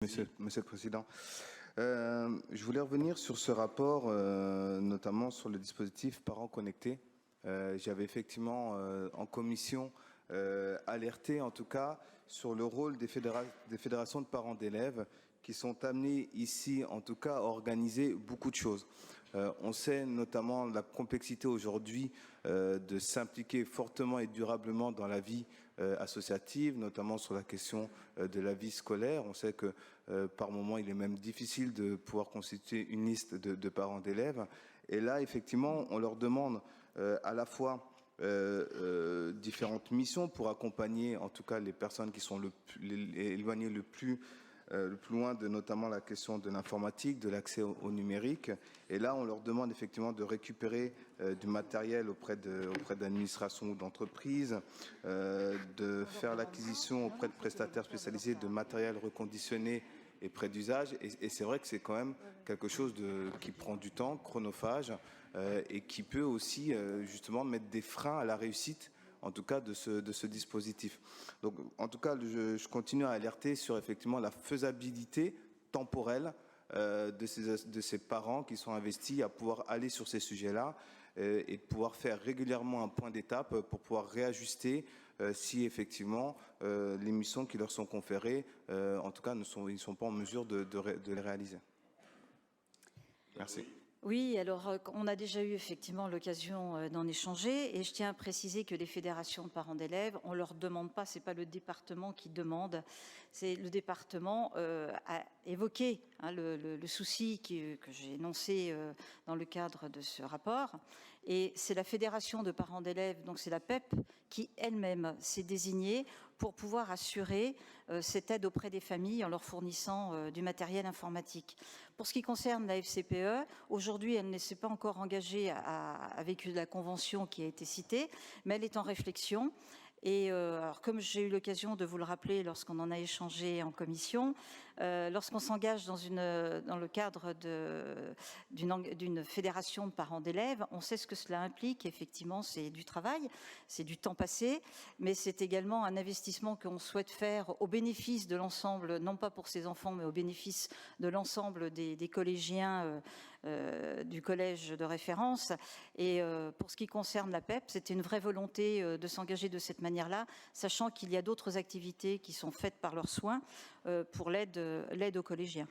Monsieur le Président. Je voulais revenir sur ce rapport, notamment sur le dispositif Parents Connectés. J'avais effectivement en commission alerté en tout cas sur le rôle des fédérations de parents d'élèves qui sont amenés ici en tout cas à organiser beaucoup de choses. On sait notamment la complexité aujourd'hui de s'impliquer fortement et durablement dans la vie associative, notamment sur la question de la vie scolaire. On sait que par moment, il est même difficile de pouvoir constituer une liste de parents d'élèves. Et là, effectivement, on leur demande à la fois différentes missions pour accompagner en tout cas les personnes qui sont éloignées le plus loin de notamment la question de l'informatique, de l'accès au numérique. Et là, on leur demande effectivement de récupérer du matériel auprès d'administrations ou d'entreprises, de faire l'acquisition auprès de prestataires spécialisés de matériel reconditionné et près d'usage. Et c'est vrai que c'est quand même quelque chose qui prend du temps, chronophage, et qui peut aussi justement mettre des freins à la réussite en tout cas de ce dispositif. Donc en tout cas, je continue à alerter sur effectivement la faisabilité temporelle de ces parents qui sont investis à pouvoir aller sur ces sujets-là et pouvoir faire régulièrement un point d'étape pour pouvoir réajuster si effectivement les missions qui leur sont conférées, en tout cas, ils ne sont pas en mesure de les réaliser. Merci. Oui, alors on a déjà eu effectivement l'occasion d'en échanger et je tiens à préciser que les fédérations de parents d'élèves, on leur demande pas, c'est pas le département qui demande, c'est le département a évoqué le souci que j'ai énoncé dans le cadre de ce rapport et c'est la fédération de parents d'élèves, donc c'est la PEP, qui elle-même s'est désignée pour pouvoir assurer cette aide auprès des familles en leur fournissant du matériel informatique. Pour ce qui concerne la FCPE, aujourd'hui, elle ne s'est pas encore engagée avec la convention qui a été citée, mais elle est en réflexion. Et alors, comme j'ai eu l'occasion de vous le rappeler lorsqu'on en a échangé en commission, lorsqu'on s'engage dans le cadre d'une fédération de parents d'élèves, on sait ce que cela implique. Effectivement, c'est du travail, c'est du temps passé, mais c'est également un investissement qu'on souhaite faire au bénéfice de l'ensemble, non pas pour ses enfants, mais au bénéfice de l'ensemble des collégiens du collège de référence. Et pour ce qui concerne la PEP, c'était une vraie volonté de s'engager de cette manière-là, sachant qu'il y a d'autres activités qui sont faites par leurs soins pour l'aide aux collégiens.